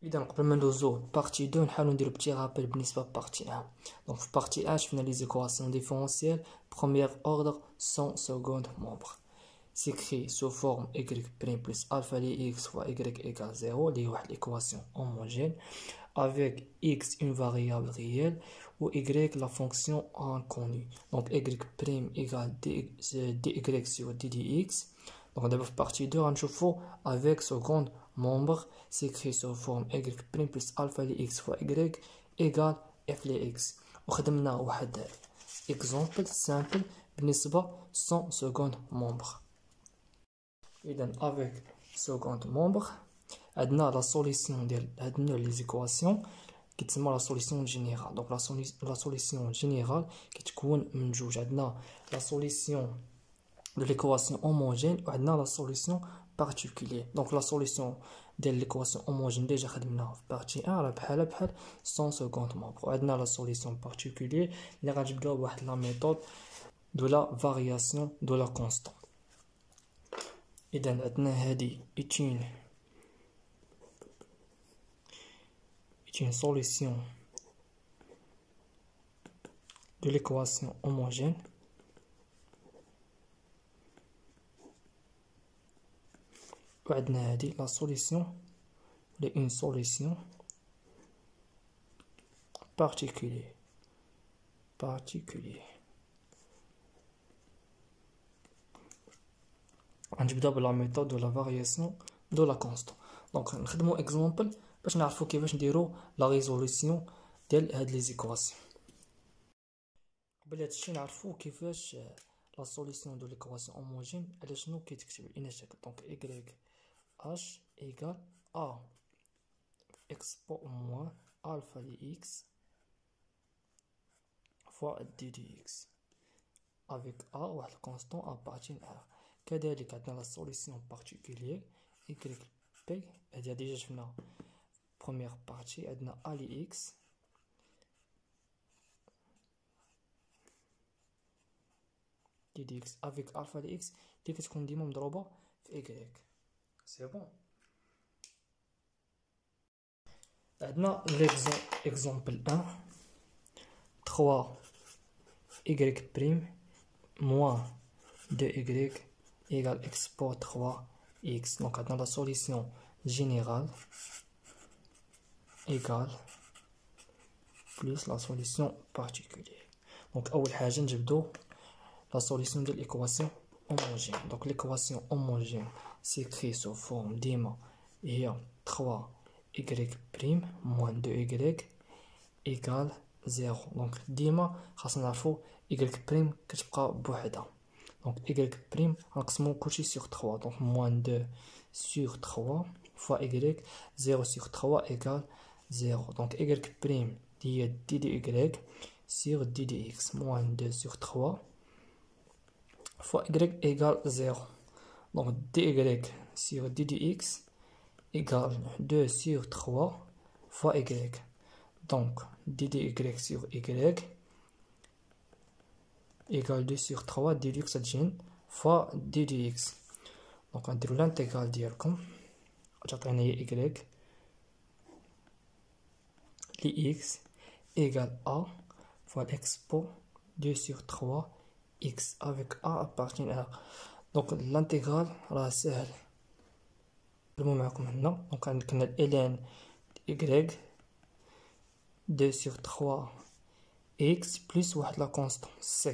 اذا قبل ما ندوزو بارتي 2 نحاولوا نديرو بتي رابيل بالنسبه لبارتي 1. دونك في بارتي 1 شفنا لي زيكواسيون ديفيرونسيال بروميير اوردر سون سكوند مومبر s'écrit sous forme y' plus alpha de x fois y égale 0, qui est l'équation homogène, avec x une variable réelle ou y la fonction inconnue. Donc y' égale dy sur ddx. Donc d'abord partie 2, on chauffe avec second membre, s'écrit sous forme y' plus alpha de x fois y égale f de x. وخدمنا واحد exemple simple بالنسبة sans second membre. إذا avec second membre عندنا la solution ديال هاد النوع لي زيكواسيون كيتسمى la solution générale. donc la solution générale كتكون من جوج. عندنا la solution de l'équation homogène وعندنا la solution particulier. donc la solution ديال l'équation homogène ديجا خدمناها في بارتي 1 راه بحال sans second membre. وعندنا la solution particulier اللي غنجبدوها بواحد la méthode de la variation de la constante. إذا عندنا هادي est une solution de l'équation homogène وعندنا هادي la solution de une solution particulier. غنبداو بلا ميثود دو لا فارياسيون دو لا كونستون. دونك نخدمو اكزامبل باش نعرفو كيفاش نديرو لا ريزوليسيون ديال هاد لي زيكواسيون. قبل هادشي نعرفو كيفاش لا سوليسيون دو ليكواسيون هوموجين على شنو كيتكتب لنا الشكل. دونك y h égale a expo moins alpha de x fois d dx avec a واحد الكونستون appartient à. كذلك عندنا لا سوليسيون بارتيكولير y p هادي ديجا شفنا بروميير بارتي. عندنا a ل x دي dx avec alpha de x اللي كتكون ديما مضروبه في y. سي بون. عندنا l'exemple 1 3 y prime moins 2y égale expo 3x. donc عندنا la solution générale égale plus la solution particulière. donc اول حاجه نجبدو la solution de l'équation homogène. donc l'équation homogène s'écrit sous forme ديما هي 3y' moins 2y égale 0. donc ديما خاصنا نعرفو y' كتبقى بوحدها. donc y' غنقسمو كلشي sur 3. donc moins 2 sur 3 fois y 0 sur 3 égale 0. donc y' هي dy sur ddx moins 2 sur 3 fois y égale 0. donc dy sur ddx égale 2 sur 3 fois y. donc dy sur y égale 2 sur 3 dx fois ddx. donc غنديرو l'intégral ديالكم تعطينا هي y ل x égale a fois l'expo 2 sur 3 x avec a appartient à. donc l'intégral راه سهل نضربو معكم هنا. donc عندنا ln y 2 sur 3 x plus واحد لا كونستون c.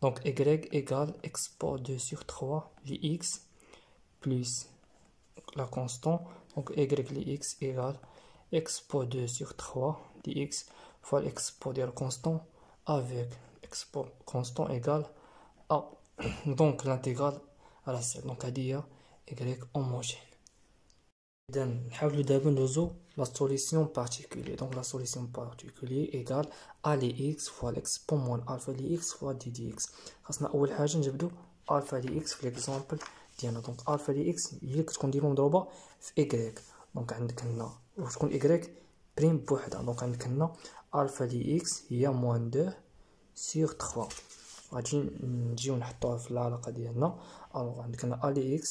donc y égale expo 2 sur 3 ل x plus la constante. donc y ل x égale expo 2 sur 3 dx fois l'expo de la constante avec expo constant égale a. donc l'intégrale à la seule. donc هادي هي y homogène. إذا نحاولو دابا ندوزو la solution particulière. donc la solution particulière égale a ل x fois l'expo moins alpha ل x fois d dx. خاصنا أول حاجة نجبدو alpha ل x في l'exemple ديالنا. donc alpha ل x هي كتكون ديما مضروبة في y. donc عندك هنا وتكون y بريم بوحدها. donc عندك هنا alpha ل x هي moins 2 sur 3. غادي نجيو نحطوها في العلاقة ديالنا. الوغ عندك هنا a ل x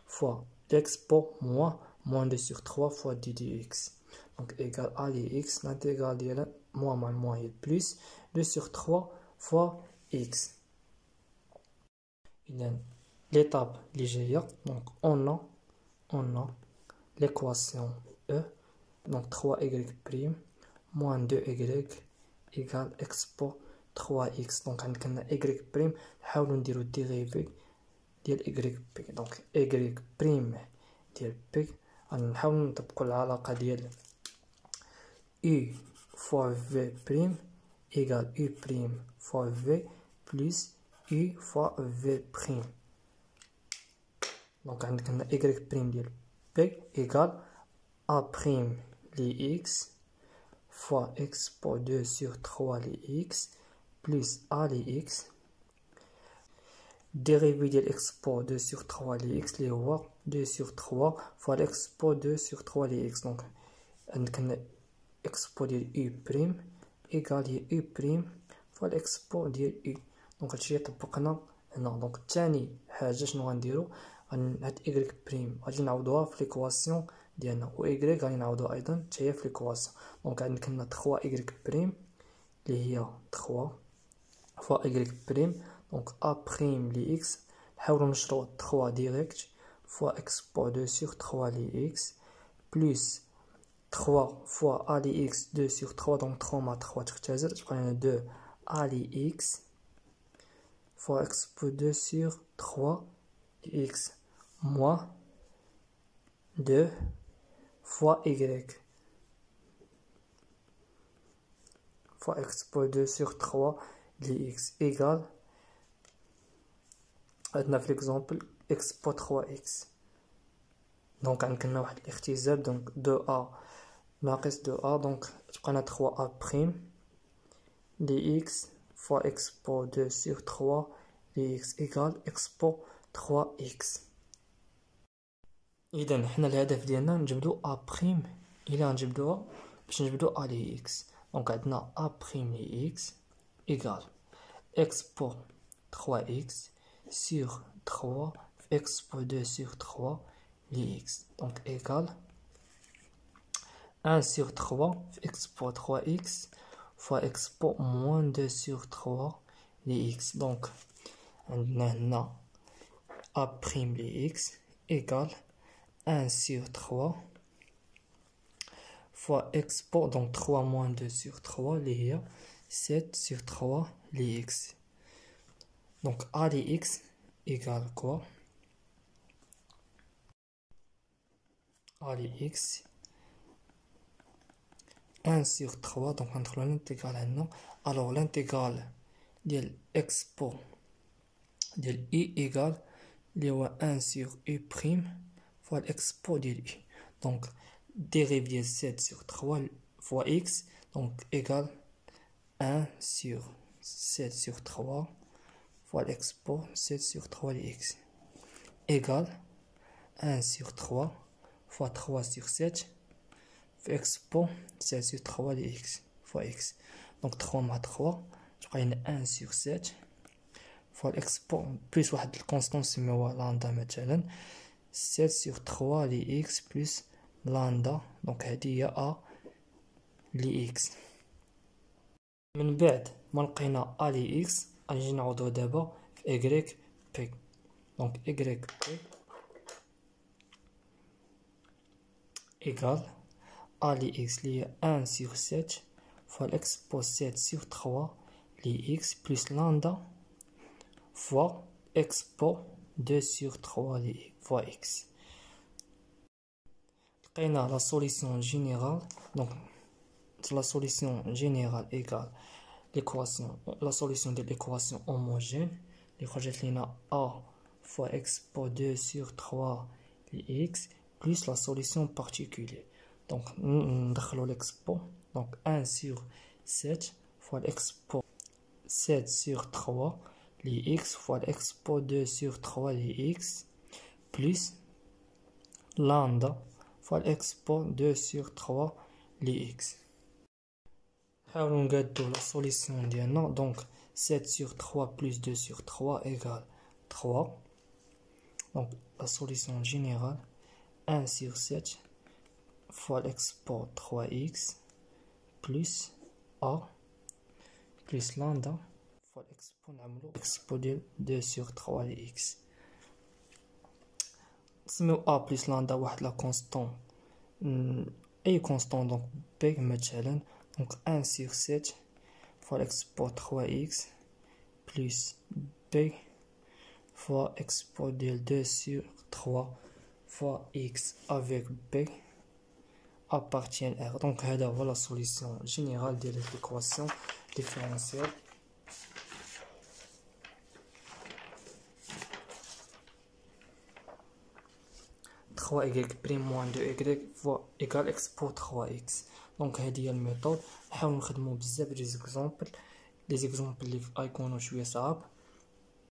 fois l'expo moins 2 sur 3 fois d dx. donc égal a les x, l'intégrale ديال moins moins moins est plus 2 sur 3 fois x. إذن l'étape اللي جاية donc on a l'équation E, donc 3y prime moins 2y égale expo 3x. donc عندنا y prime نحاولو نديرو dérivé ديال y p. donc y prime ديال p غنحاولو نطبقو العلاقة ديال u fois v prime égale u prime fois v plus u fois v prime. donc عندنا y prime ديال p égale a prime les x fois expo 2 sur 3 les x plus a les x dérivé de l'expo 2 sur 3 les x les هو 2 sur 3 fois l'expo 2 sur 3 les x. donc عندنا expo ديال u prime égal ديال u prime fois l'expo ديال u. donc هادشي طبقنا هنا. donc ثاني حاجه شنو غنديرو هاد y prime غادي نعوضوها في ليكواسيون ديالنا و y غادي نعوضوها ايضا حتى هي في ليكواسيون. دونك عندنا 3y prime اللي هي 3 fois y prime donc a prime les x نحاولو نشرو 3 direct fois expo 2 sur 3 les x plus 3 fois a les x 2 sur 3 donc 3 مع 3 تختزل تبقى لنا 2 a les x fois expo 2 sur 3 les x moins 2 fois y fois expo 2 sur 3 les x égale عندنا في l'exemple expo 3x. donc عندنا واحد الاختزال donc 2a ناقص 2a donc تبقى 3a prime les x fois expo 2 sur 3 les x égale expo 3x. اذا حنا الهدف ديالنا نجبدو a prime الى نجبدوها باش نجبدو a les x. donc عندنا a prime les x égale expo 3x sur 3 expo 2 sur 3 les x. donc égale 1 sur 3 expo 3x fois expo moins 2 sur 3 les x. donc عندنا هنا a prime les x égale 1 sur 3 fois expo donc 3 moins 2 sur 3 اللي هي 7 sur 3 les x. donc a les x égale quoi? a les x 1 sur 3 donc on trouve l'intégrale هنا. alors l'intégrale ديال expo ديال i égale اللي هو 1 sur u prime fois l'expo ديال i. donc dérive ديال 7 sur 3 fois x donc égale 1 sur 7 sur 3 fois l'expo 7 sur 3 les x égale 1 sur 3 fois 3 sur 7 fois expo 7 sur 3 les x fois x. donc 3 مع 3 تبقى لنا 1 sur 7 fois l'expo plus واحد الكونستون نسميوها لاندا مثلا 7 sur 3 les x plus لاندا. donc هذه هي a لي x. من بعد ما لقينا a لي x غنجي نعوضو دابا في y p. donc y p égale a لي x اللي هي 1 sur 7 fois l'expo 7 sur 3 les x plus lambda fois expo 2 sur 3 les fois x. لقينا la solution générale. donc la solution générale égale l'équation la solution de l'équation homogène اللي خرجت لنا a fois expo 2 sur 3 les x plus la solution particulière. donc ندخلو l'expo donc 1 sur 7 fois l'expo 7 sur 3 les x fois l'expo 2 sur 3 les x plus lambda fois l'expo 2 sur 3 les x. نحاولو نقادو la solution ديالنا. donc 7 sur 3 plus 2 sur 3 égale 3. donc la solution générale 1 sur 7 fois l'export 3x plus a plus lambda fois l'export نعملو l'export ديال 2 sur 3 de x. نسميو a plus lambda واحد لا كونستون اي كونستون دونك b مثلا دونك 1 sur 7 fois l'export 3x plus b fois export ديال 2 sur 3 fois x avec b appartient à R. Donc هذا هو la solution générale ديال l'équation différentielle. trois y prime moins 2y fois égal export 3x. Donc هذه هي الميثود. نحاول نخدمو بزاف لي زيكزامبل اللي غيكونوا شويه صعاب.